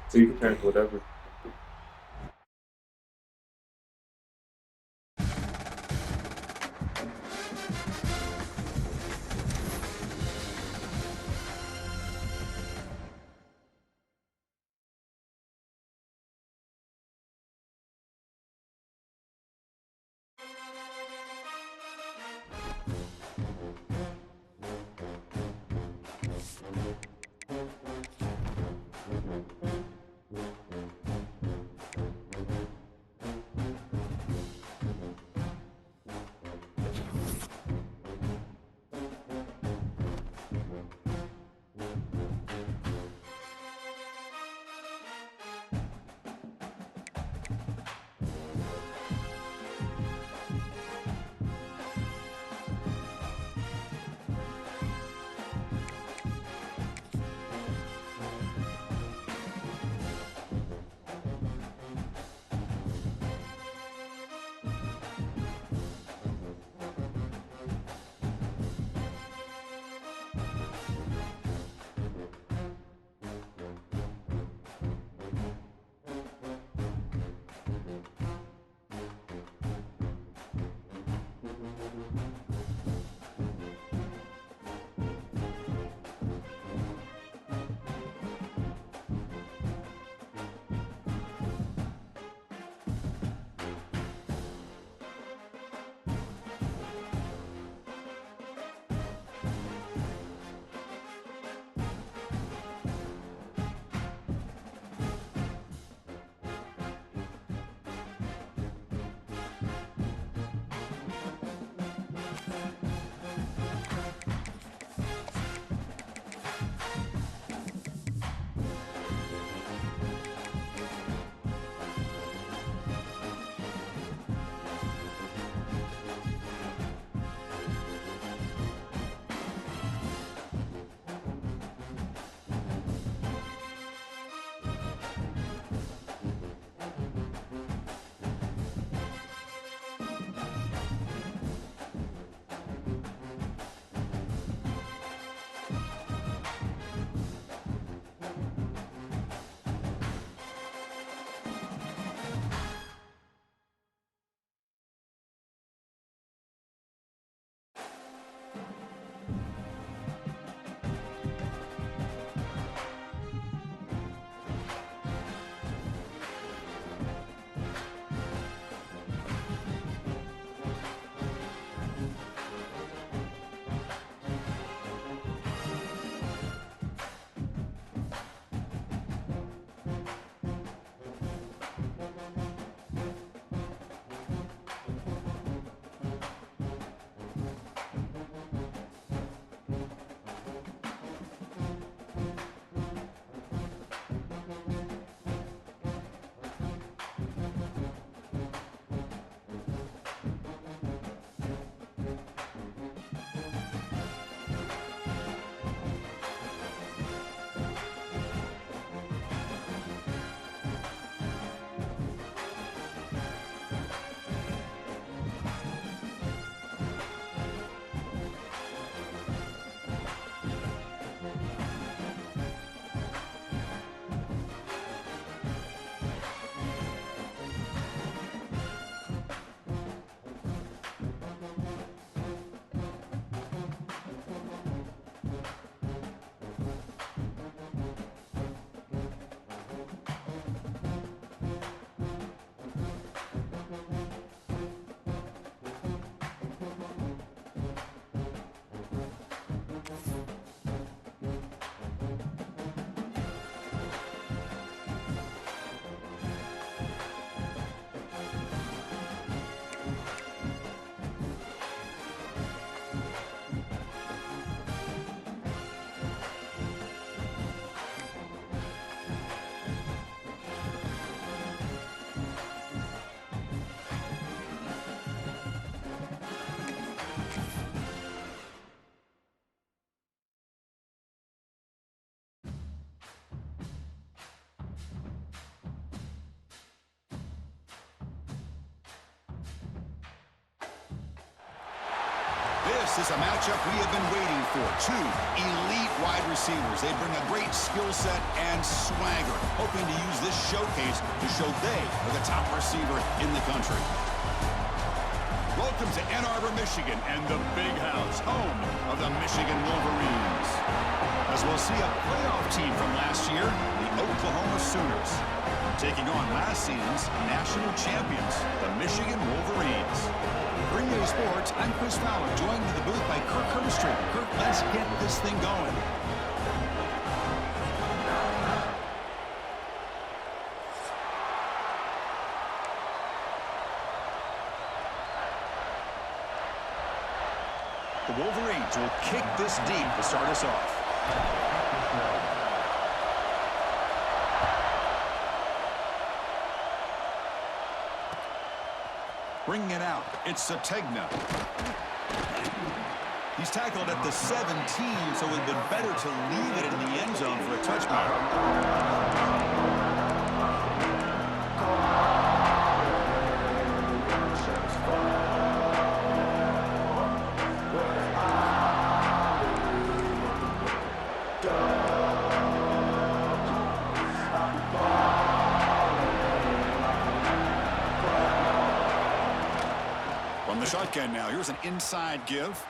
So you can turn to whatever. This is a matchup we have been waiting for. Two elite wide receivers. They bring a great skill set and swagger, hoping to use this showcase to show they are the top receiver in the country. Welcome to Ann Arbor, Michigan, and the Big House, home of the Michigan Wolverines. As we'll see a playoff team from last year, the Oklahoma Sooners, taking on last season's national champions, the Michigan Wolverines. For EA Sports, I'm Chris Fowler, joined in the booth by Kirk Herbstreit. Kirk, let's get this thing going. The Wolverines will kick this deep to start us off. Bringing it out, it's Sategna. He's tackled at the 17, so it would have been better to leave it in the end zone for a touchdown. From the shotgun now, here's an inside give.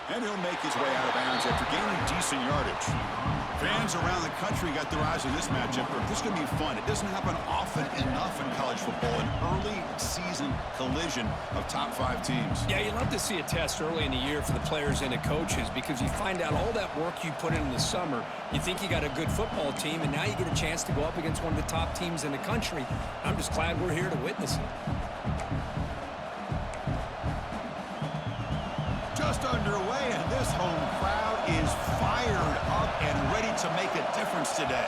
And he'll make his way out of bounds after gaining decent yardage. Fans around the country got their eyes on this matchup. This is going to be fun. It doesn't happen often enough in college football, an early season collision of top 5 teams. Yeah, you love to see a test early in the year for the players and the coaches because you find out all that work you put in the summer. You think you got a good football team, and now you get a chance to go up against one of the top teams in the country. I'm just glad we're here to witness it. Just underway, and this home crowd is fired up and ready to make a difference today.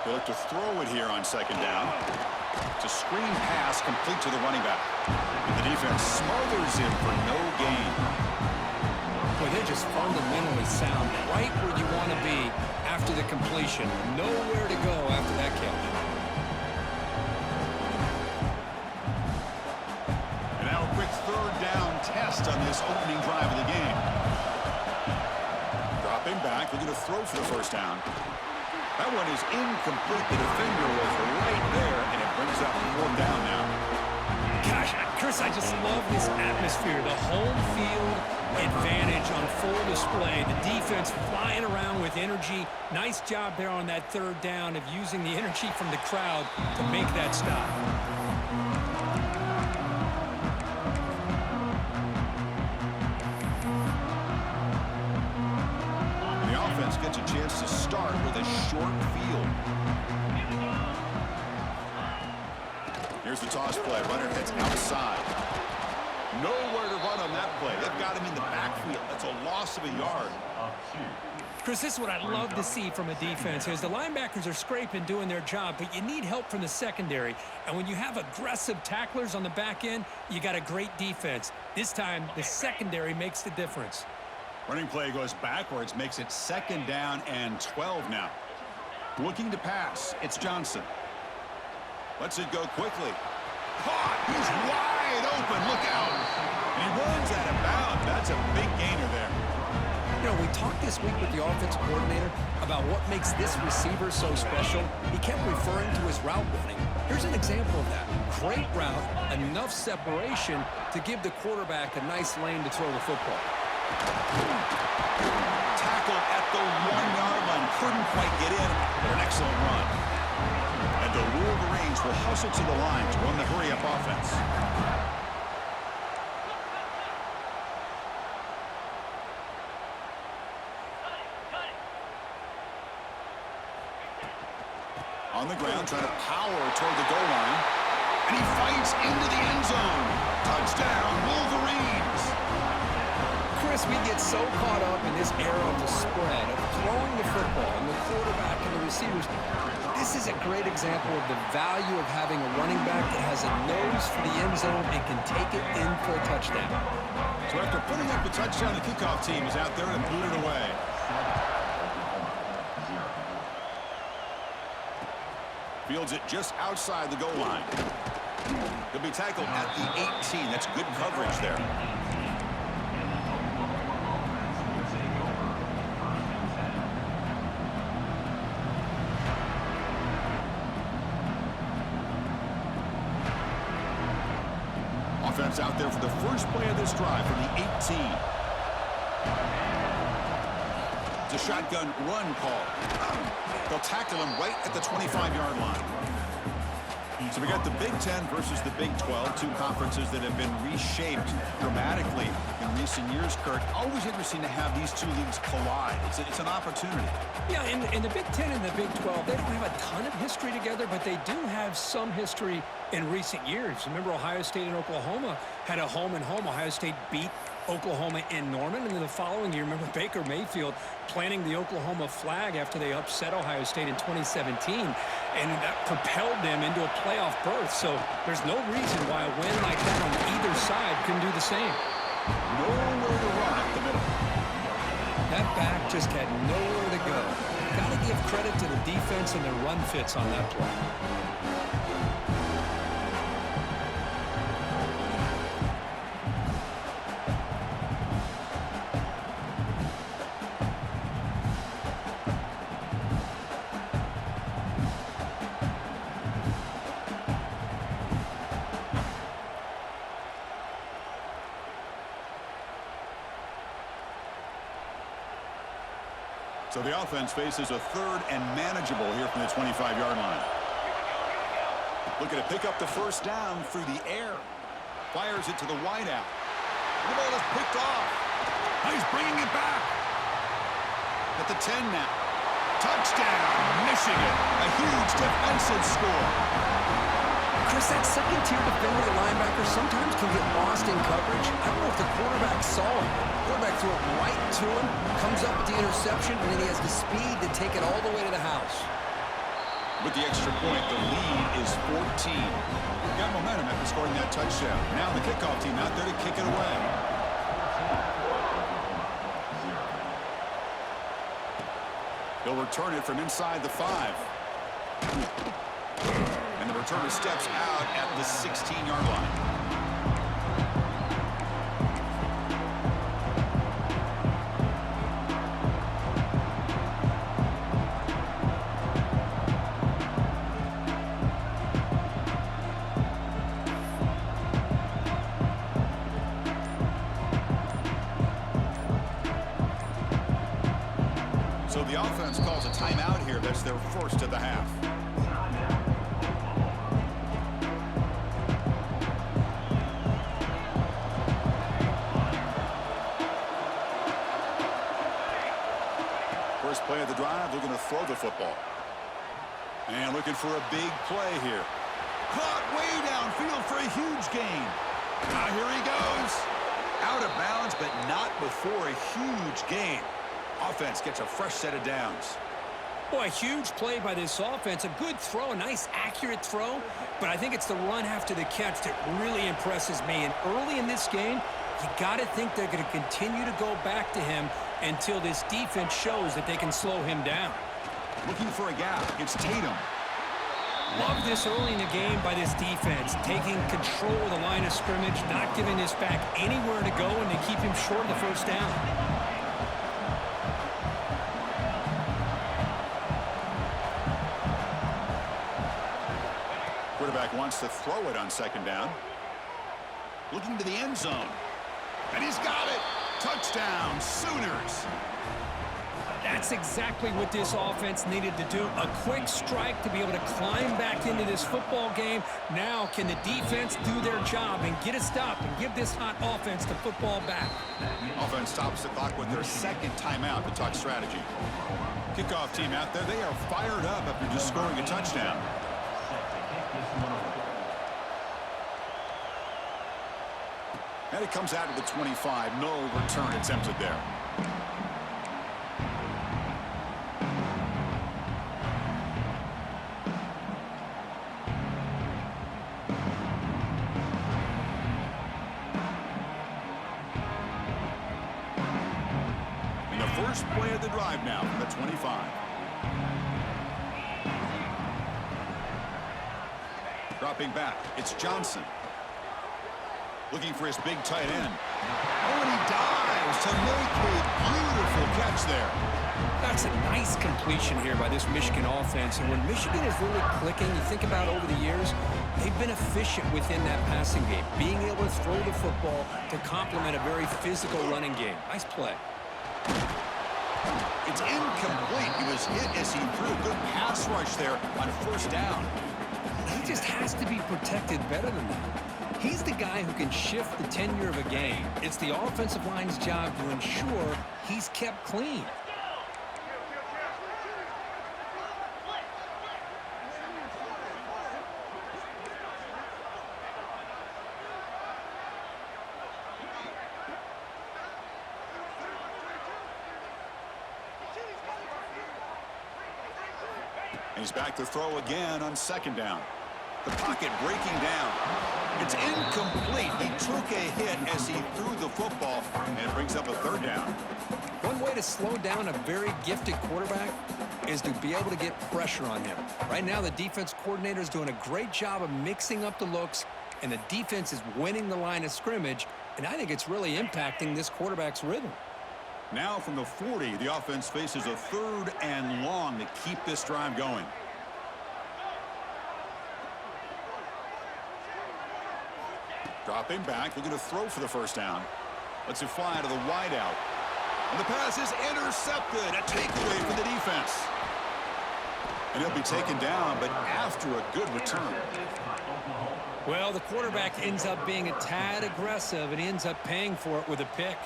They look to throw it here on second down. It's a screen pass complete to the running back. And the defense smothers him for no gain. Boy, they're just fundamentally sound, right where you want to be after the completion. Nowhere to go after that catch. Quick third down test on this opening drive of the game. Dropping back, looking to throw for the first down. That one is incomplete. The defender was right there, and it brings up 4th down now. Gosh, Chris, I just love this atmosphere. The home field advantage on full display. The defense flying around with energy. Nice job there on that 3rd down of using the energy from the crowd to make that stop. Gets a chance to start with a short field. Here's the toss play. Runner heads outside. Nowhere to run on that play. They've got him in the backfield. That's a loss of a yard. Chris, this is what I love to see from a defense is the linebackers are scraping, doing their job, but you need help from the secondary. And when you have aggressive tacklers on the back end, you got a great defense. This time, the secondary makes the difference. Running play goes backwards, makes it 2nd down and 12 now. Looking to pass, it's Johnson. Lets it go quickly. Caught, he's wide open, look out. And he runs out of bounds. That's a big gainer there. You know, we talked this week with the offensive coordinator about what makes this receiver so special. He kept referring to his route running. Here's an example of that. Great route, enough separation to give the quarterback a nice lane to throw the football. Tackled at the 1-yard line. Couldn't quite get in, but an excellent run. And the Wolverines will hustle to the line to run the hurry-up offense. On the ground, trying to power toward the goal line. And he fights into the end zone. Touchdown, Wolverines. Chris, we get so caught up in this era of the spread, of throwing the football, and the quarterback and the receivers. This is a great example of the value of having a running back that has a nose for the end zone and can take it in for a touchdown. So after putting up the touchdown, the kickoff team is out there and boot it away. Fields it just outside the goal line. He'll be tackled at the 18. That's good coverage there. Offense out there for the first play of this drive from the 18. It's a shotgun run call. They'll tackle him right at the 25-yard line. So we got the Big Ten versus the Big 12, two conferences that have been reshaped dramatically in recent years, Kirk. Always interesting to have these two leagues collide. It's an opportunity. Yeah, and the Big Ten and the Big 12, they don't have a ton of history together, but they do have some history in recent years. Remember, Ohio State and Oklahoma had a home-and-home. Ohio State beat Oklahoma in Norman, and then the following year, remember Baker Mayfield planting the Oklahoma flag after they upset Ohio State in 2017, and that propelled them into a playoff berth. So there's no reason why a win like that on either side couldn't do the same. Nowhere to run up the middle. That back just had nowhere to go. Got to give credit to the defense and their run fits on that play. So the offense faces a third and manageable here from the 25-yard line. Looking to pick up the first down through the air. Fires it to the wideout. The ball is picked off. He's bringing it back. At the 10 now. Touchdown, Michigan. A huge defensive score. Chris, that second-tier defender, the linebacker, sometimes can get lost in coverage. I don't know if the quarterback saw it. Quarterback threw it right to him, comes up with the interception, and then he has the speed to take it all the way to the house. With the extra point, the lead is 14. Got momentum after scoring that touchdown. Now the kickoff team out there to kick it away. He'll return it from inside the 5. And the returner steps out at the 16-yard line. So the offense calls a timeout here. That's their first of the half. First play of the drive, looking to throw the football. And looking for a big play here. Caught way downfield for a huge gain. Now here he goes. Out of bounds, but not before a huge gain. Offense gets a fresh set of downs. Boy, a huge play by this offense. A good throw, a nice, accurate throw. But I think it's the run after the catch that really impresses me. And early in this game, you got to think they're going to continue to go back to him until this defense shows that they can slow him down. Looking for a gap. It's Tatum. Love this early in the game by this defense, taking control of the line of scrimmage, not giving this back anywhere to go, and they keep him short of the first down. Quarterback wants to throw it on second down. Looking to the end zone. And he's got it. Touchdown, Sooners. That's exactly what this offense needed to do. A quick strike to be able to climb back into this football game. Now can the defense do their job and get a stop and give this hot offense the football back? Offense stops the clock with their second timeout to talk strategy. Kickoff team out there. They are fired up after just scoring a touchdown. And it comes out of the 25. No return attempted there. And the first play of the drive now from the 25. Dropping back, it's Johnson. Looking for his big tight end. Oh, and he dives to make a beautiful catch there. That's a nice completion here by this Michigan offense. And when Michigan is really clicking, you think about over the years, they've been efficient within that passing game, being able to throw the football to complement a very physical running game. Nice play. It's incomplete. He was hit as he threw a good pass rush there on first down. He just has to be protected better than that. He's the guy who can shift the tenure of a game. It's the offensive line's job to ensure he's kept clean. And he's back to throw again on second down. The pocket breaking down. It's incomplete. He took a hit as he threw the football, and it brings up a third down. One way to slow down a very gifted quarterback is to be able to get pressure on him. Right now, the defense coordinator is doing a great job of mixing up the looks, and the defense is winning the line of scrimmage, and I think it's really impacting this quarterback's rhythm. Now from the 40, the offense faces a 3rd and long to keep this drive going. Dropping back, looking to throw for the first down. Lets it fly to the wideout. And the pass is intercepted. A takeaway for the defense. And he'll be taken down, but after a good return. Well, the quarterback ends up being a tad aggressive, and he ends up paying for it with a pick.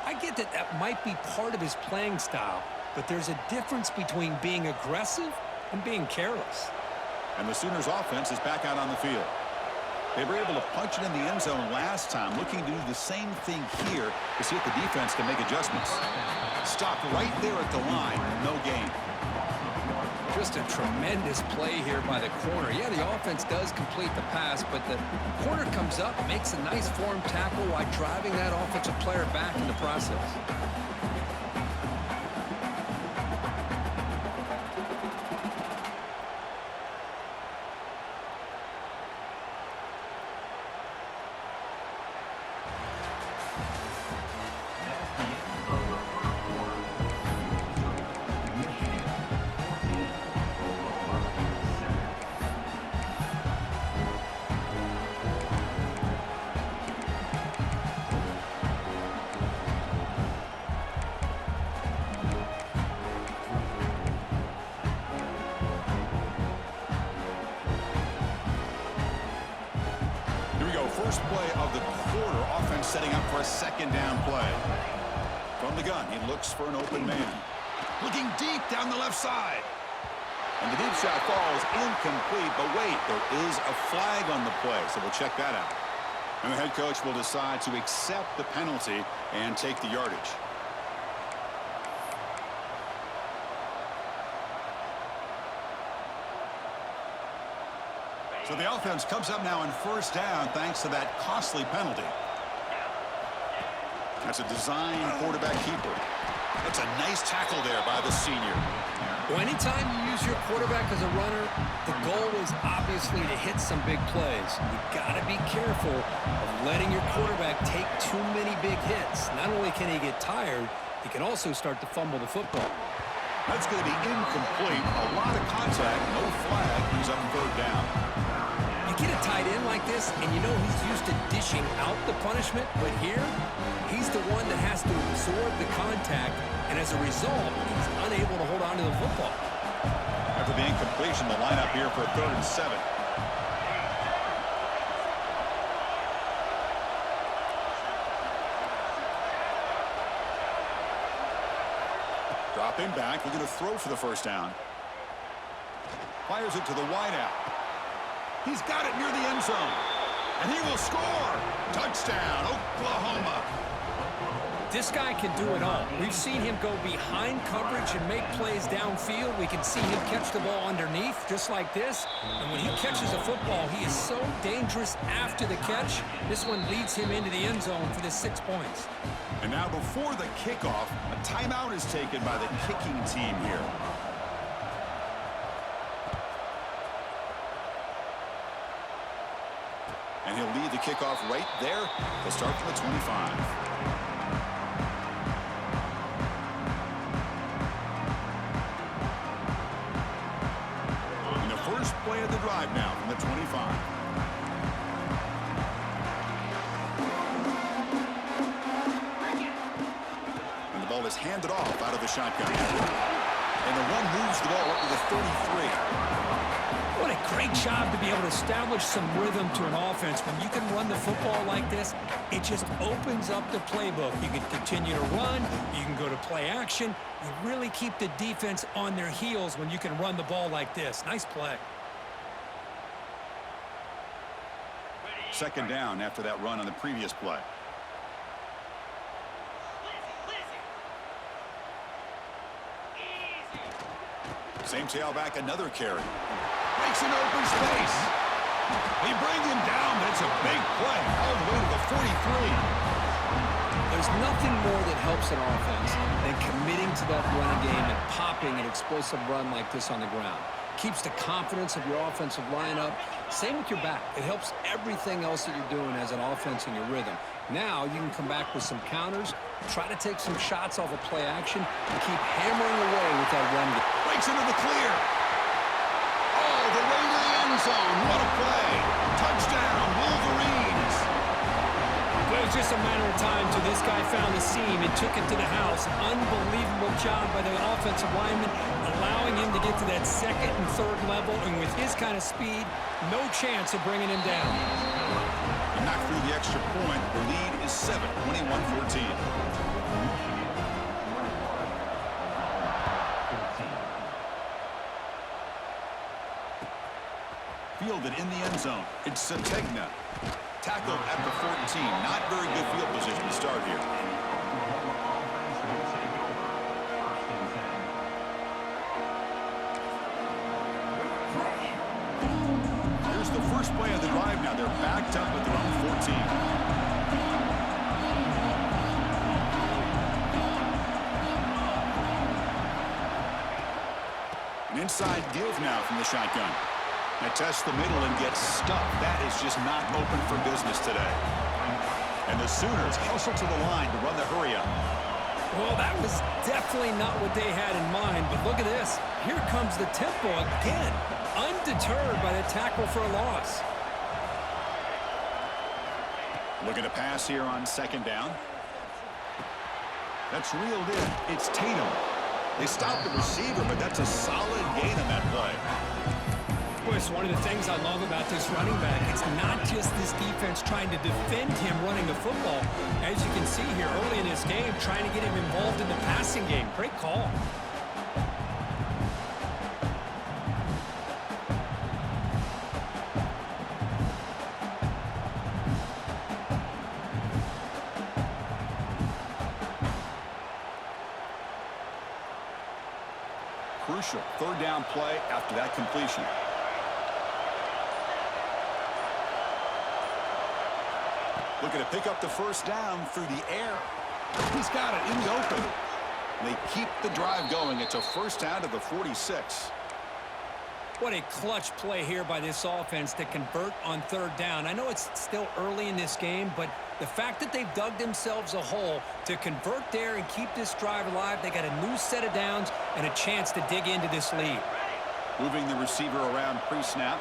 I get that that might be part of his playing style, but there's a difference between being aggressive and being careless. And the Sooners offense is back out on the field. They were able to punch it in the end zone last time, looking to do the same thing here to see if the defense can make adjustments. Stopped right there at the line, no gain. Just a tremendous play here by the corner. Yeah, the offense does complete the pass, but the corner comes up, makes a nice form tackle while driving that offensive player back in the process. First play of the quarter, offense setting up for a second down play. From the gun, he looks for an open man. Looking deep down the left side. And the deep shot falls incomplete, but wait, there is a flag on the play, so we'll check that out. And the head coach will decide to accept the penalty and take the yardage. So the offense comes up now on first down thanks to that costly penalty. That's a design quarterback keeper. That's a nice tackle there by the senior. Well, anytime you use your quarterback as a runner, the goal is obviously to hit some big plays. You've got to be careful of letting your quarterback take too many big hits. Not only can he get tired, he can also start to fumble the football. That's going to be incomplete. A lot of contact, no flag, brings up third down. You get a tight end like this, and you know he's used to dishing out the punishment, but here, he's the one that has to absorb the contact, and as a result, he's unable to hold on to the football. After the incompletion, the lineup here for 3rd and 7. Dropping back, looking to throw for the first down. Fires it to the wideout. He's got it near the end zone. And he will score. Touchdown, Oklahoma. This guy can do it all. We've seen him go behind coverage and make plays downfield. We can see him catch the ball underneath, just like this. And when he catches a football, he is so dangerous after the catch. This one leads him into the end zone for the 6 points. And now before the kickoff, a timeout is taken by the kicking team here. And he'll lead the kickoff right there. They'll start from the 25. In the first play of the drive now from the 25. And the ball is handed off out of the shotgun. And the run moves the ball up to the 33. What a great job to be able to establish some rhythm to an offense. When you can run the football like this, it just opens up the playbook. You can continue to run. You can go to play action. You really keep the defense on their heels when you can run the ball like this. Nice play. Second down after that run on the previous play. Same tailback, another carry. Makes an open space. They bring him down, but it's a big play all the way to the 43. There's nothing more that helps an offense than committing to that running game and popping an explosive run like this on the ground. Keeps the confidence of your offensive lineup. Same with your back. It helps everything else that you're doing as an offense in your rhythm. Now you can come back with some counters, try to take some shots off of play action, and keep hammering away with that run. Breaks into the clear. Oh, the way to the end zone. What a play. Touchdown, Wolverines. It was just a matter of time till this guy found the seam and took it to the house. Unbelievable job by the offensive lineman, allowing him to get to that second and third level. And with his kind of speed, no chance of bringing him down. And knocked through the extra point. The lead is 7, 21-14. Fielded in the end zone. It's Sategna. Tackled at the 14. Not very good field position to start here. Here's the first play of the drive now. They're backed up at their own 14. An inside give now from the shotgun. They test the middle and get stuck. That is just not open for business today. And the Sooners hustle to the line to run the hurry-up. Well, that was definitely not what they had in mind, but look at this. Here comes the tempo again, undeterred by the tackle for a loss. Looking to pass here on second down. That's reeled in. It's Tatum. They stopped the receiver, but that's a solid gain on that play. Boy, it's one of the things I love about this running back. It's not just this defense trying to defend him running the football. As you can see here early in this game, trying to get him involved in the passing game. Great call. Crucial third down play after that completion. Looking to pick up the first down through the air. He's got it in the open. They keep the drive going. It's a first down to the 46. What a clutch play here by this offense to convert on third down. I know it's still early in this game, but the fact that they've dug themselves a hole to convert there and keep this drive alive, they got a new set of downs and a chance to dig into this lead. Moving the receiver around pre-snap.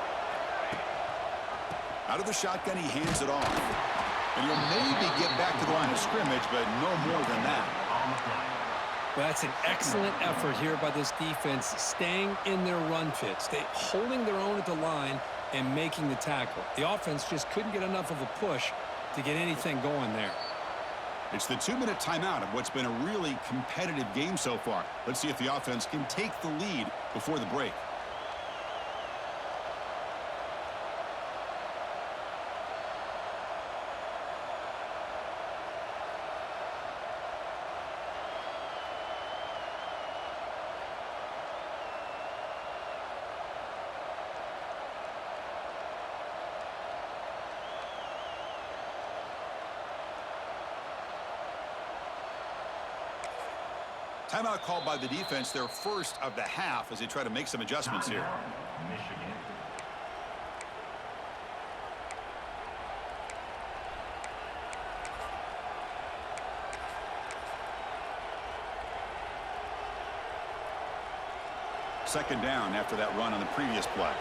Out of the shotgun, he hands it off. And he'll maybe get back to the line of scrimmage, but no more than that. Well, that's an excellent effort here by this defense, staying in their run fits. They holding their own at the line and making the tackle. The offense just couldn't get enough of a push to get anything going there. It's the 2-minute timeout of what's been a really competitive game so far. Let's see if the offense can take the lead before the break. Timeout called by the defense, their first of the half, as they try to make some adjustments here. second down after that run on the previous play.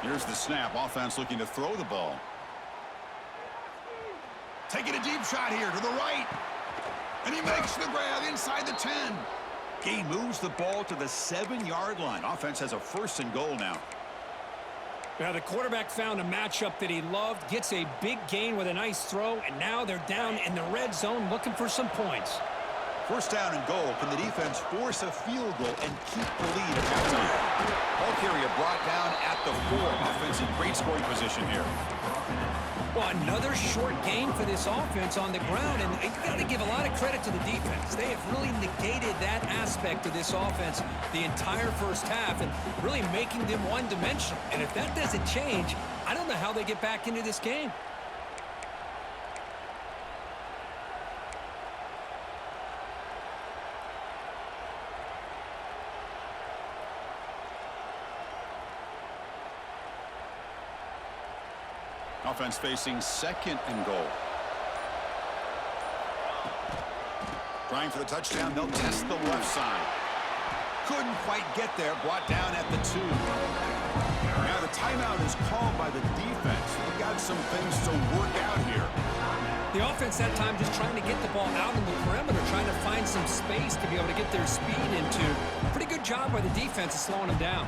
Here's the snap. Offense looking to throw the ball. Taking a deep shot here to the right. And he makes the grab inside the 10. He moves the ball to the 7-yard line. Offense has a 1st and goal now. Now the quarterback found a matchup that he loved, gets a big gain with a nice throw, and now they're down in the red zone looking for some points. 1st down and goal. Can the defense force a field goal and keep the lead at halftime? Ball carrier brought down at the 4. Offense in great scoring position here. Well, another short gain for this offense on the ground, and you got to give a lot of credit to the defense. They have really negated that aspect of this offense the entire first half and really making them one-dimensional. And if that doesn't change, I don't know how they get back into this game. Offense facing 2nd and goal. Trying for the touchdown. They'll test the left side. Couldn't quite get there. Brought down at the 2. Now the timeout is called by the defense. They've got some things to work out here. The offense that time just trying to get the ball out in the perimeter, trying to find some space to be able to get their speed into. Pretty good job by the defense of slowing them down.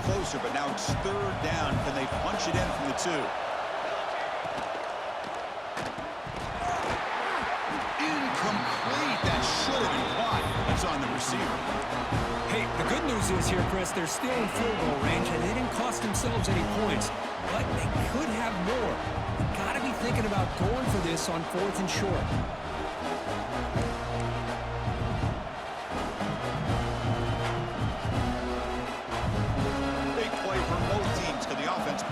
Closer, but now it's 3rd down. Can they punch it in from the 2? Incomplete. That should have been caught. It's on the receiver. Hey, the good news is here, Chris, they're still in field goal range, and they didn't cost themselves any points, but they could have more. They've got to be thinking about going for this on 4th and short.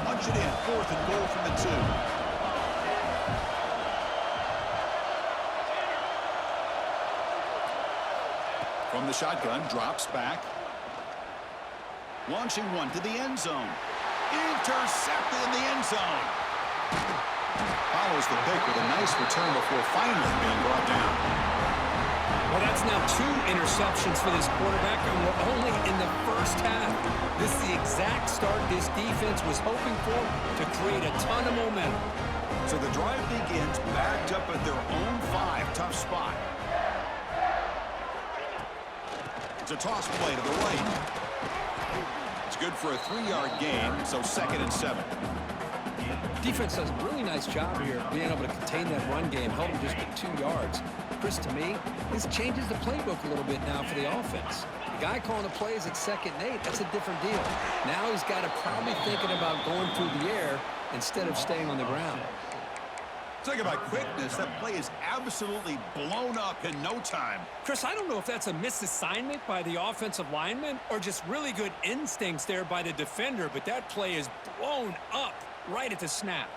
Punch it in. 4th and goal from the 2. From the shotgun, drops back. Launching one to the end zone. Intercepted in the end zone. Follows the pick with a nice return before finally being brought down. Well, that's now 2 interceptions for this quarterback, and we're only in the first half. This is the exact start this defense was hoping for to create a ton of momentum. So the drive begins backed up at their own 5. Tough spot. It's a toss play to the right. It's good for a 3-yard gain, so 2nd and 7. Defense does a really nice job here being able to contain that run game, held them just at 2 yards. Chris, to me, this changes the playbook a little bit now for the offense. The guy calling the plays at 2nd and 8, that's a different deal. Now he's got to probably thinking about going through the air instead of staying on the ground. Talk about quickness. That play is absolutely blown up in no time. Chris, I don't know if that's a misassignment by the offensive lineman or just really good instincts there by the defender, but that play is blown up right at the snap.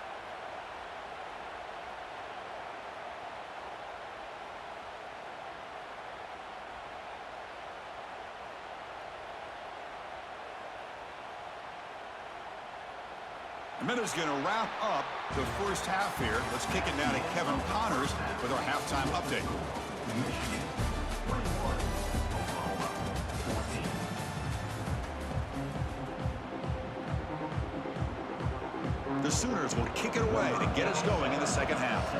A minute's going to wrap up the first half here. Let's kick it now to Kevin Connors with our halftime update. The Sooners will kick it away to get us going in the second half.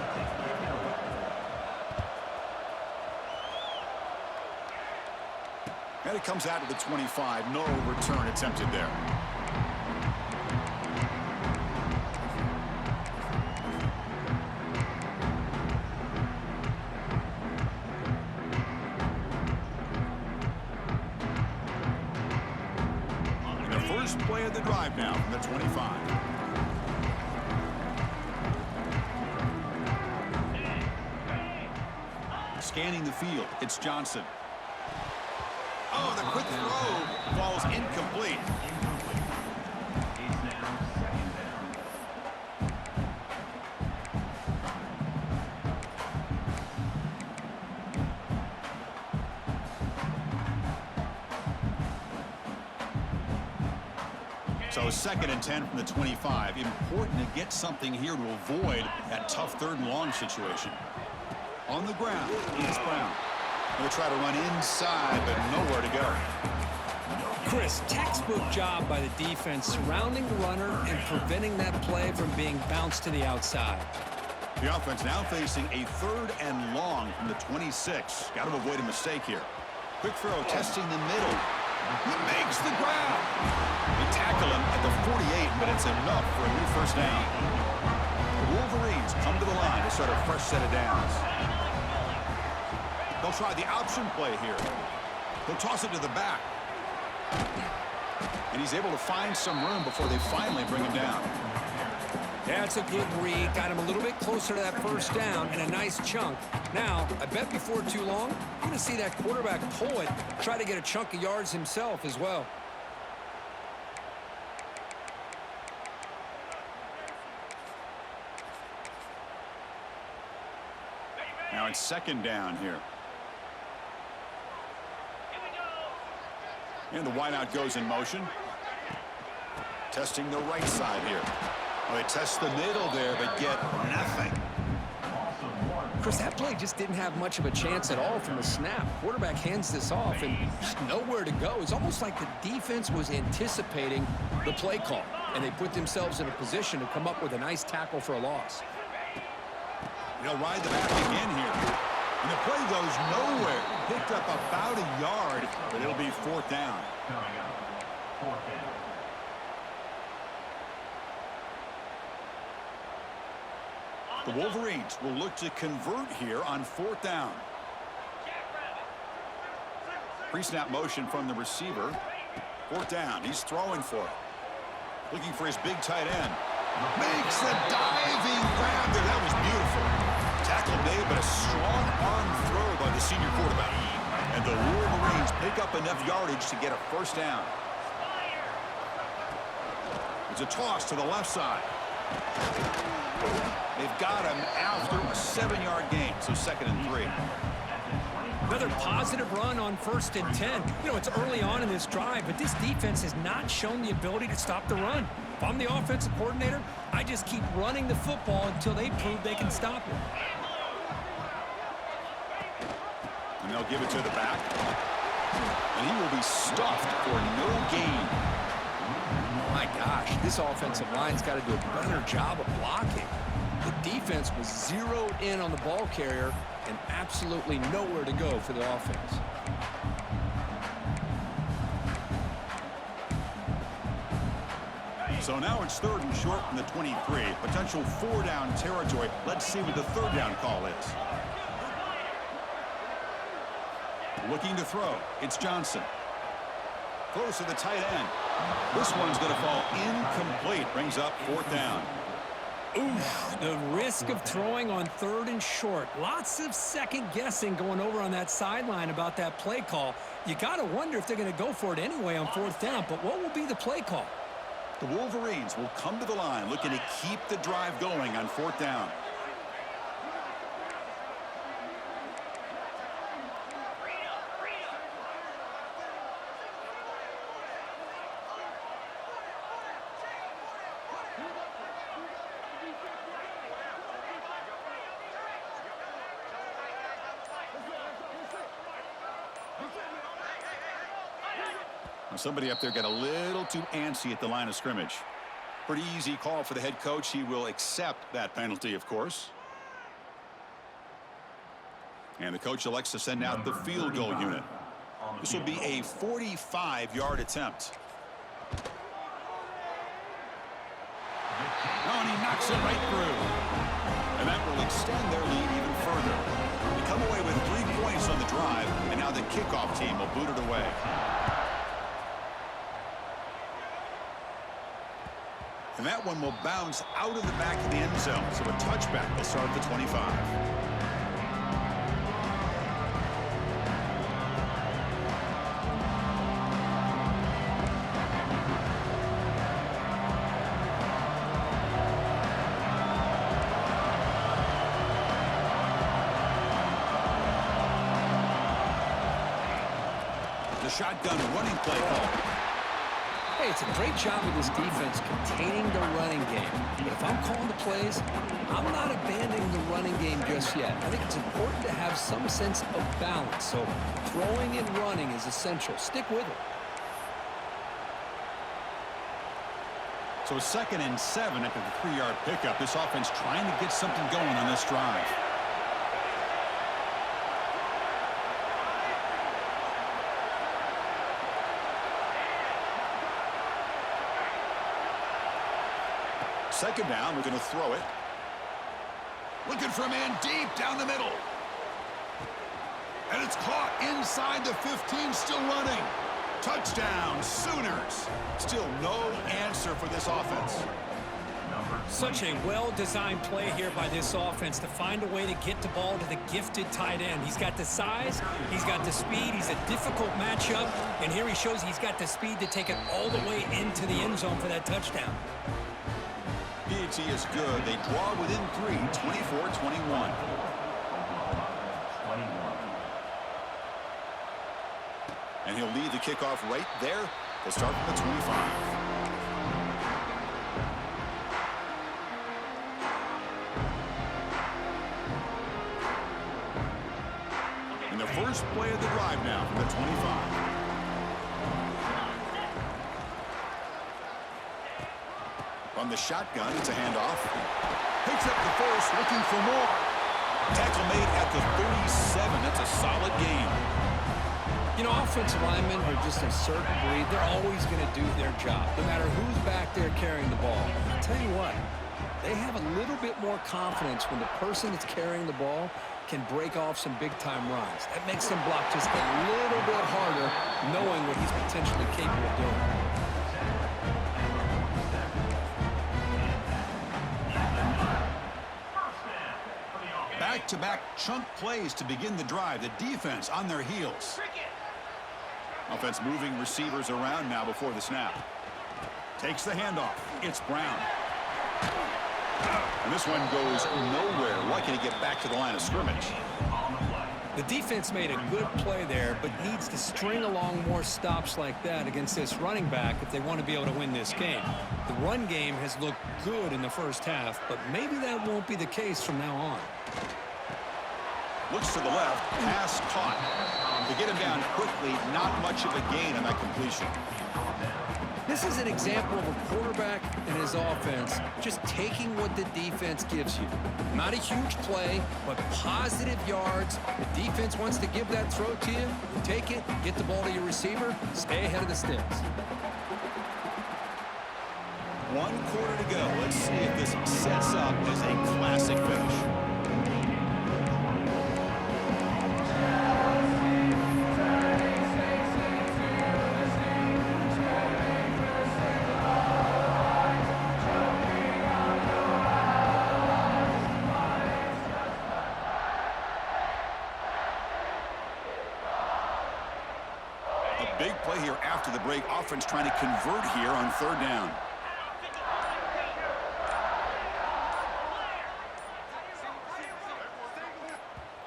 And it comes out to the 25. No return attempted there. First play of the drive now from the 25. Scanning the field, it's Johnson. Oh, the quick throw falls incomplete. So 2nd and 10 from the 25. Important to get something here to avoid that tough 3rd and long situation. On the ground, it's Brown. He'll try to run inside, but nowhere to go. Chris, textbook job by the defense surrounding the runner and preventing that play from being bounced to the outside. The offense now facing a 3rd and long from the 26. Got to avoid a mistake here. Quick throw, testing the middle. He makes the grab. They tackle him at the 48, but it's enough for a new 1st down. The Wolverines come to the line to start a fresh set of downs. They'll try the option play here. He'll toss it to the back. And he's able to find some room before they finally bring him down. That's a good read. Got him a little bit closer to that 1st down and a nice chunk. Now, I bet before too long, you're going to see that quarterback pull it, try to get a chunk of yards himself as well. Now it's 2nd down here. And the wideout goes in motion. Testing the right side here. Well, they test the middle there, but get nothing. Chris, that play just didn't have much of a chance at all from the snap. Quarterback hands this off and just nowhere to go. It's almost like the defense was anticipating the play call, and they put themselves in a position to come up with a nice tackle for a loss. They'll ride the back again here. And the play goes nowhere. Picked up about a yard, but it'll be 4th down. The Wolverines will look to convert here on 4th down. Pre-snap motion from the receiver. 4th down. He's throwing for it. Looking for his big tight end. Makes the diving grab there. That was beautiful. Tackle made, but a strong arm throw by the senior quarterback. And the Wolverines pick up enough yardage to get a 1st down. It's a toss to the left side. They've got him after a 7-yard gain, so 2nd and 3. Another positive run on 1st and 10. You know, it's early on in this drive, but this defense has not shown the ability to stop the run. If I'm the offensive coordinator, I just keep running the football until they prove they can stop it. And they'll give it to the back. And he will be stuffed for no gain. My gosh, this offensive line's got to do a better job of blocking. The defense was zeroed in on the ball carrier and absolutely nowhere to go for the offense. So now it's 3rd and short from the 23. Potential 4-down territory. Let's see what the 3rd down call is. Looking to throw. It's Johnson. Close to the tight end. This one's going to fall incomplete. Brings up 4th down. Oof, the risk of throwing on 3rd and short. Lots of second guessing going over on that sideline about that play call. You got to wonder if they're going to go for it anyway on 4th down, but what will be the play call? The Wolverines will come to the line looking to keep the drive going on 4th down. Somebody up there got a little too antsy at the line of scrimmage. Pretty easy call for the head coach. He will accept that penalty, of course. And the coach elects to send out the field goal unit. This will be a 45-yard attempt. Oh, and he knocks it right through. And that will extend their lead even further. They come away with 3 points on the drive, and now the kickoff team will boot it away. And that one will bounce out of the back of the end zone. So a touchback will start at the 25. The shotgun running play call. Hey, it's a great job of this defense containing the running game. But if I'm calling the plays, I'm not abandoning the running game just yet. I think it's important to have some sense of balance. So throwing and running is essential. Stick with it. So 2nd and 7 after the 3-yard pickup. This offense trying to get something going on this drive. Second down, we're going to throw it. Looking for a man deep down the middle. And it's caught inside the 15, still running. Touchdown, Sooners. Still no answer for this offense. Such a well-designed play here by this offense to find a way to get the ball to the gifted tight end. He's got the size, he's got the speed, he's a difficult matchup, and here he shows he's got the speed to take it all the way into the end zone for that touchdown. PAT is good. They draw within 3, 24-21. And he'll lead the kickoff right there. They'll start from the 25. And the first play of the drive now from the 25. From the shotgun, it's a handoff. Picks up the first, looking for more. Tackle made at the 37. That's a solid game. You know, offensive linemen are just a certain breed. They're always going to do their job, no matter who's back there carrying the ball. I'll tell you what, they have a little bit more confidence when the person that's carrying the ball can break off some big-time runs. That makes them block just a little bit harder, knowing what he's potentially capable of doing. Back-to-back chunk plays to begin the drive. The defense on their heels. Offense moving receivers around now before the snap. Takes the handoff. It's Brown. And this one goes nowhere. Lucky to get back to the line of scrimmage. The defense made a good play there, but needs to string along more stops like that against this running back if they want to be able to win this game. The run game has looked good in the first half, but maybe that won't be the case from now on. Looks to the left. Pass caught. To get him down quickly, not much of a gain on that completion. This is an example of a quarterback and his offense just taking what the defense gives you. Not a huge play, but positive yards. The defense wants to give that throw to you. You take it, get the ball to your receiver, stay ahead of the sticks. 1 quarter to go. Let's see if this sets up as a classic finish. Big play here after the break. Offense trying to convert here on 3rd down.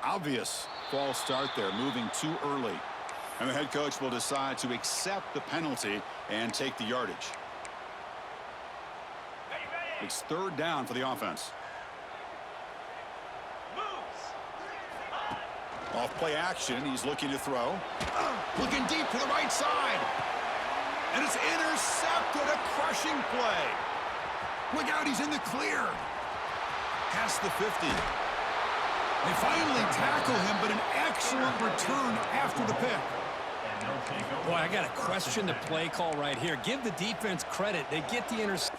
Obvious false start there, moving too early. And the head coach will decide to accept the penalty and take the yardage. It's 3rd down for the offense. Off play action, he's looking to throw. Looking deep to the right side. And it's intercepted, a crushing play. Look out, he's in the clear. Past the 50. They finally tackle him, but an excellent return after the pick. Boy, I got to question the play call right here. Give the defense credit. They get the interception.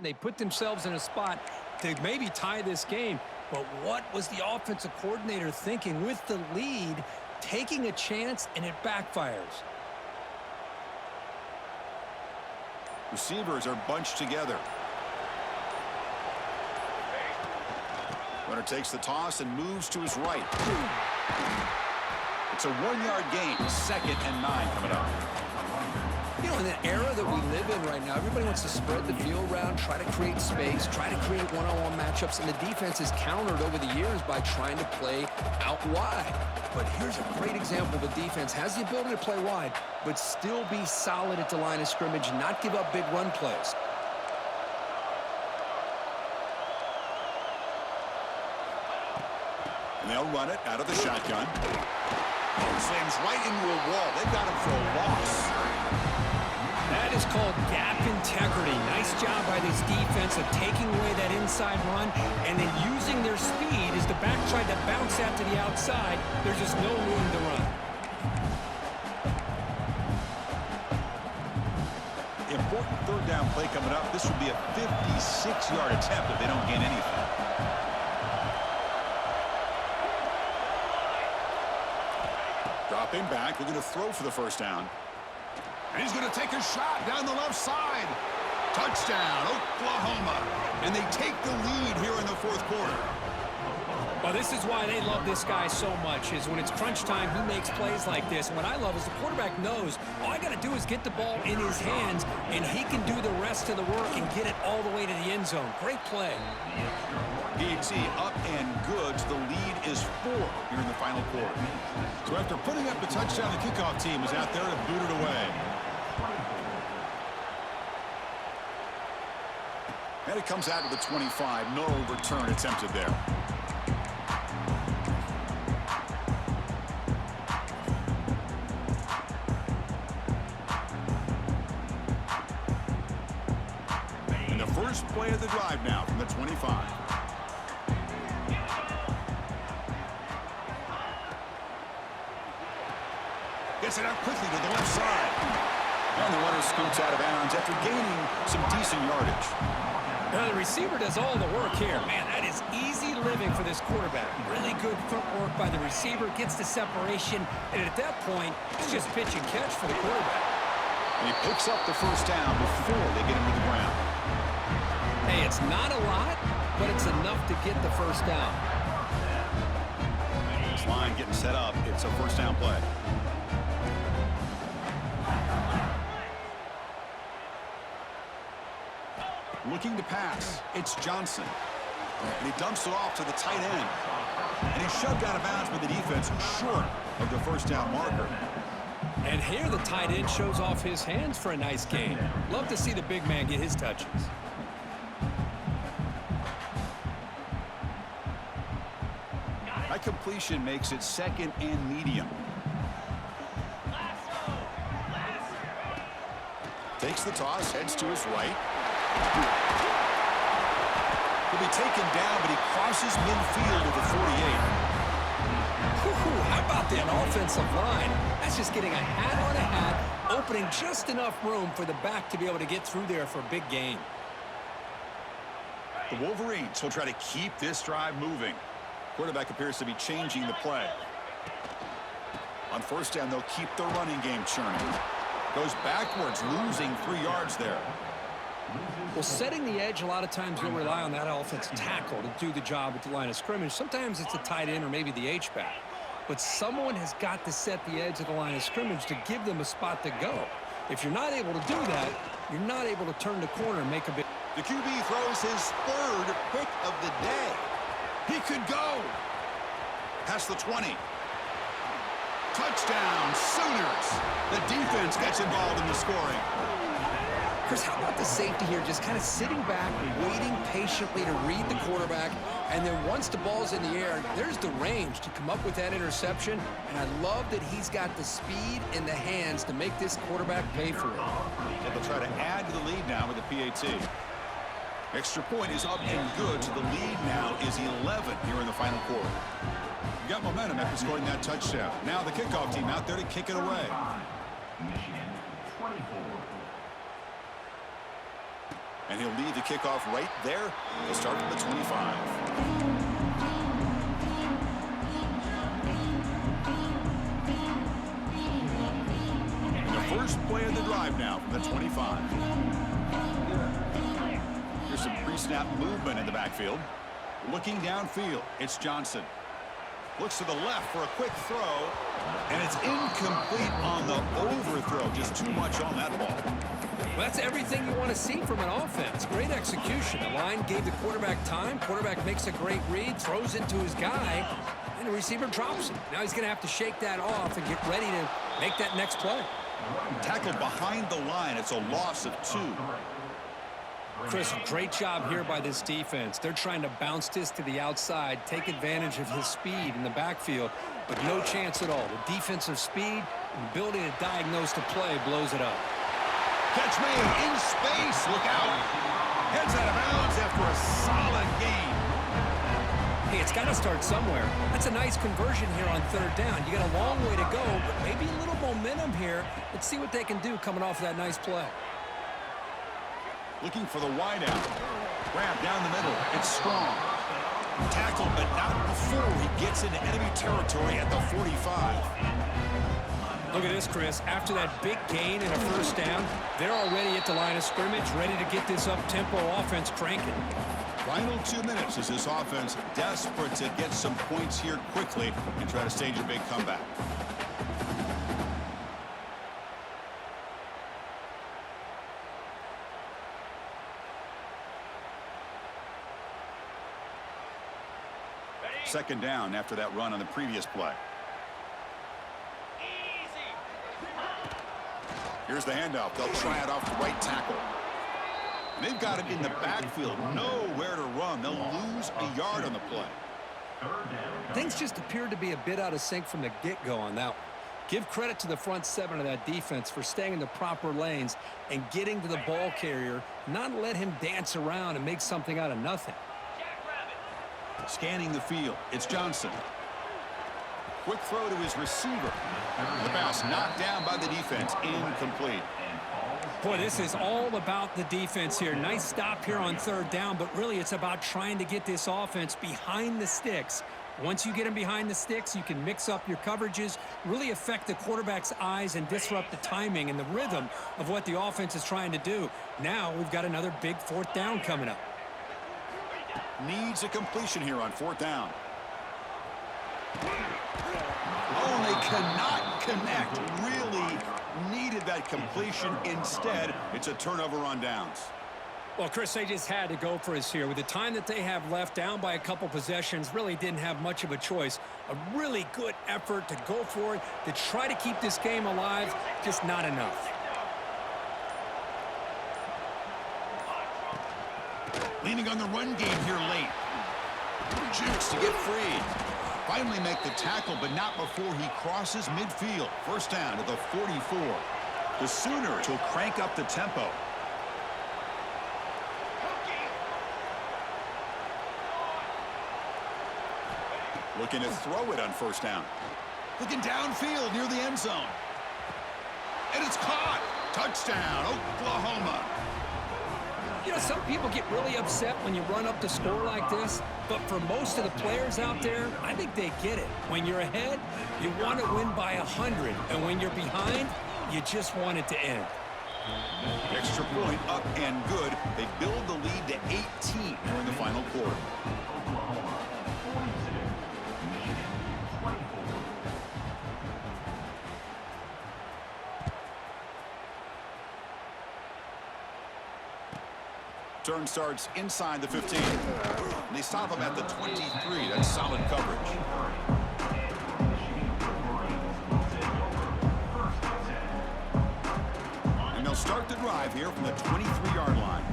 They put themselves in a spot to maybe tie this game. But what was the offensive coordinator thinking with the lead, taking a chance, and it backfires? Receivers are bunched together. Runner takes the toss and moves to his right. It's a 1-yard gain. 2nd and 9 coming up. You know, in the era that we live in right now, everybody wants to spread the field around, try to create space, try to create one-on-one matchups, and the defense has countered over the years by trying to play out wide. But here's a great example. The defense has the ability to play wide, but still be solid at the line of scrimmage, not give up big run plays. And they'll run it out of the shotgun. Slams right into a wall. They've got him for a loss. That is called gap integrity. Nice job by this defense of taking away that inside run and then using their speed as the back tried to bounce out to the outside. There's just no room to run. Important 3rd down play coming up. This would be a 56-yard attempt if they don't gain anything. Dropping back, they're going to throw for the 1st down. And he's going to take a shot down the left side. Touchdown, Oklahoma. And they take the lead here in the 4th quarter. Well, this is why they love this guy so much, is when it's crunch time, he makes plays like this. And what I love is the quarterback knows all I got to do is get the ball in his hands, and he can do the rest of the work and get it all the way to the end zone. Great play. PAT up and good. The lead is 4 here in the final quarter. So after putting up the touchdown, the kickoff team is out there to boot it away. And it comes out to the 25. No return attempted there. And the first play of the drive now from the 25. Gets it out quickly to the left side. And the runner scoots out of bounds after gaining some decent yardage. Now the receiver does all the work here. Man, that is easy living for this quarterback. Really good footwork by the receiver, gets the separation, and at that point, it's just pitch and catch for the quarterback. And he picks up the 1st down before they get him to the ground. Hey, it's not a lot, but it's enough to get the 1st down. This line getting set up. It's a 1st down play. Looking to pass. It's Johnson. And he dumps it off to the tight end. And he's shoved out of bounds by the defense short of the 1st down marker. And here the tight end shows off his hands for a nice gain. Love to see the big man get his touches. That completion makes it 2nd and medium. Takes the toss, heads to his right. He'll be taken down, but he crosses midfield to the 48. How about that offensive line? That's just getting a hat on a hat, opening just enough room for the back to be able to get through there for a big gain. The Wolverines will try to keep this drive moving. Quarterback appears to be changing the play. On 1st down, they'll keep the running game churning. Goes backwards, losing 3 yards there. Well, setting the edge, a lot of times you'll rely on that offensive tackle to do the job at the line of scrimmage. Sometimes it's a tight end or maybe the H-back. But someone has got to set the edge of the line of scrimmage to give them a spot to go. If you're not able to do that, you're not able to turn the corner and make a big... The QB throws his 3rd pick of the day. He could go. Past the 20. Touchdown, Sooners. The defense gets involved in the scoring. Chris, how about the safety here? Just kind of sitting back, waiting patiently to read the quarterback, and then once the ball's in the air, there's the range to come up with that interception, and I love that he's got the speed in the hands to make this quarterback pay for it. And they'll try to add to the lead now with the PAT. Extra point is up and good, so the lead now is 11 here in the final quarter. You got momentum after scoring that touchdown. Now the kickoff team out there to kick it away. And he'll lead the kickoff right there. He'll start from the 25. And the first play of the drive now from the 25. Here's some pre-snap movement in the backfield. Looking downfield, it's Johnson. Looks to the left for a quick throw, and it's incomplete on the overthrow. Just too much on that ball. Well, that's everything you want to see from an offense. Great execution. The line gave the quarterback time. Quarterback makes a great read, throws it to his guy, and the receiver drops him. Now he's going to have to shake that off and get ready to make that next play. Tackled behind the line. It's a loss of 2. Chris, great job here by this defense. They're trying to bounce this to the outside, take advantage of his speed in the backfield, but no chance at all. The defensive speed and ability to diagnose the play blows it up. Catch made in space. Look out. Heads out of bounds after a solid game. Hey, it's got to start somewhere. That's a nice conversion here on 3rd down. You got a long way to go, but maybe a little momentum here. Let's see what they can do coming off of that nice play. Looking for the wideout. Grab down the middle. It's Strong. Tackled, but not before he gets into enemy territory at the 45. Look at this, Chris. After that big gain and a 1st down, they're already at the line of scrimmage, ready to get this up-tempo offense cranking. Final 2 minutes as this offense desperate to get some points here quickly and try to stage a big comeback. Second down after that run on the previous play. Here's the handoff. They'll try it off the right tackle. And they've got it in the backfield. Nowhere to run. They'll lose a yard on the play. Things just appeared to be a bit out of sync from the get-go on that one. Give credit to the front 7 of that defense for staying in the proper lanes and getting to the ball carrier, not let him dance around and make something out of nothing. Scanning the field, it's Johnson. Quick throw to his receiver. The pass knocked down by the defense, incomplete. Boy, this is all about the defense here. Nice stop here on 3rd down, but really it's about trying to get this offense behind the sticks. Once you get them behind the sticks, you can mix up your coverages, really affect the quarterback's eyes and disrupt the timing and the rhythm of what the offense is trying to do. Now we've got another big 4th down coming up. Needs a completion here on 4th down. Oh, and they cannot connect. Really needed that completion. Instead, it's a turnover on downs. Well, Chris, they just had to go for us here. With the time that they have left, down by a couple possessions, really didn't have much of a choice. A really good effort to go for it, to try to keep this game alive, just not enough. Leaning on the run game here late. Jukes to get free. Finally make the tackle, but not before he crosses midfield. 1st down to the 44. The Sooners will crank up the tempo. Looking to throw it on 1st down. Looking downfield near the end zone. And it's caught. Touchdown, Oklahoma. You know, some people get really upset when you run up the score like this, but for most of the players out there, I think they get it. When you're ahead, you want to win by 100, and when you're behind, you just want it to end. Extra point up and good. They build the lead to 18 during the final quarter. Turn starts inside the 15. They stop him at the 23. That's solid coverage. And they'll start the drive here from the 23-yard line.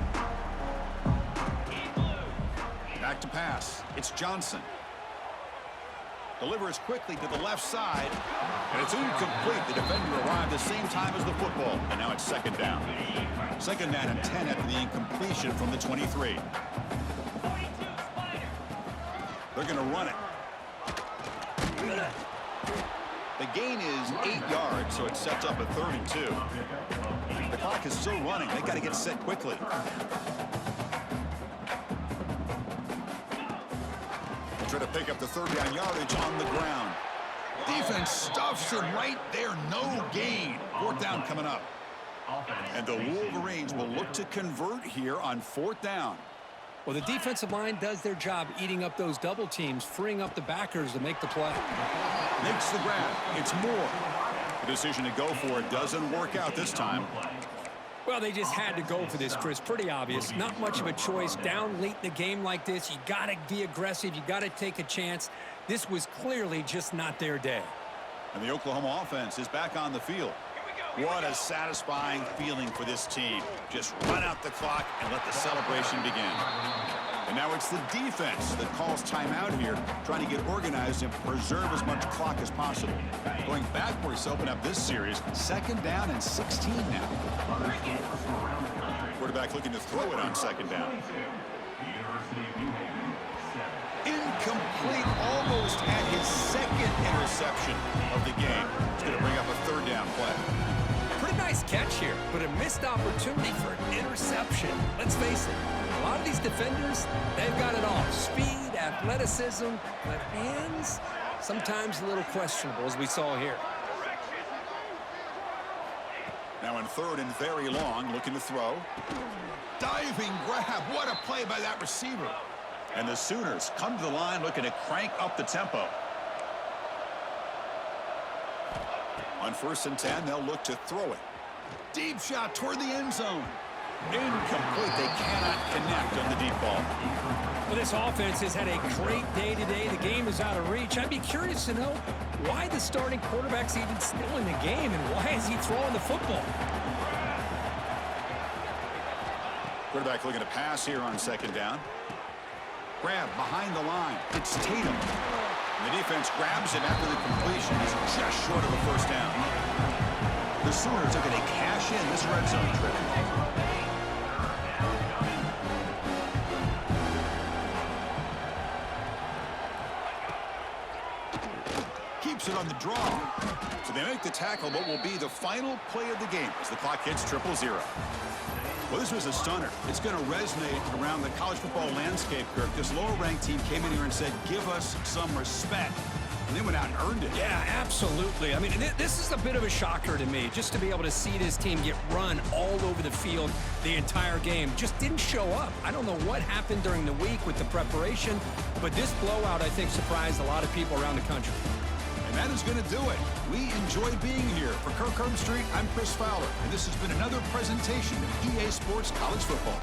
Back to pass. It's Johnson. Delivers quickly to the left side. And it's incomplete. The defender arrived the same time as the football. And now it's 2nd down. 2nd down and 10 after the incompletion from the 23. They're going to run it. The gain is 8 yards, so it sets up a 3rd and 2. The clock is still running. They got to get set quickly. Try to pick up the 3rd down yardage on the ground. Defense stuffs him right there. No gain. 4th down coming up. And the Wolverines will look to convert here on 4th down. Well, the defensive line does their job eating up those double teams, freeing up the backers to make the play. Makes the grab. It's Moore. The decision to go for it doesn't work out this time. Well, they just had to go for this, Chris. Pretty obvious. Not much of a choice. Down late in the game like this, you got to be aggressive. You got to take a chance. This was clearly just not their day. And the Oklahoma offense is back on the field. What a satisfying feeling for this team. Just run out the clock and let the celebration begin. And now it's the defense that calls timeout here, trying to get organized and preserve as much clock as possible. Going backwards to open up this series, 2nd down and 16 now. Quarterback looking to throw it on 2nd down. Incomplete, almost at his 2nd interception of the game. It's going to bring up a 3rd down play. Pretty nice catch here, but a missed opportunity for an interception. Let's face it, a lot of these defenders, they've got it all. Speed, athleticism, but hands, sometimes a little questionable, as we saw here. Now in 3rd and very long, looking to throw. Diving grab, what a play by that receiver. And the Sooners come to the line looking to crank up the tempo. On 1st and 10, they'll look to throw it. Deep shot toward the end zone. Incomplete. They cannot connect on the deep ball. Well, this offense has had a great day today. The game is out of reach. I'd be curious to know why the starting quarterback's even still in the game and why is he throwing the football? Quarterback looking to pass here on 2nd down. Grab behind the line. It's Tatum. And the defense grabs him after the completion. He's just short of a 1st down. The Sooners are going to cash in this red zone trip. Keeps it on the draw. So they make the tackle, what will be the final play of the game as the clock hits 0-0. Well, this was a stunner. It's going to resonate around the college football landscape, Kirk. This lower-ranked team came in here and said, give us some respect. And they went out and earned it. Yeah, absolutely. I mean, this is a bit of a shocker to me, just to be able to see this team get run all over the field the entire game. Just didn't show up. I don't know what happened during the week with the preparation, but this blowout, I think, surprised a lot of people around the country. And that is going to do it. We enjoy being here. For Kirk Herbstreit, I'm Chris Fowler, and this has been another presentation of EA Sports College Football.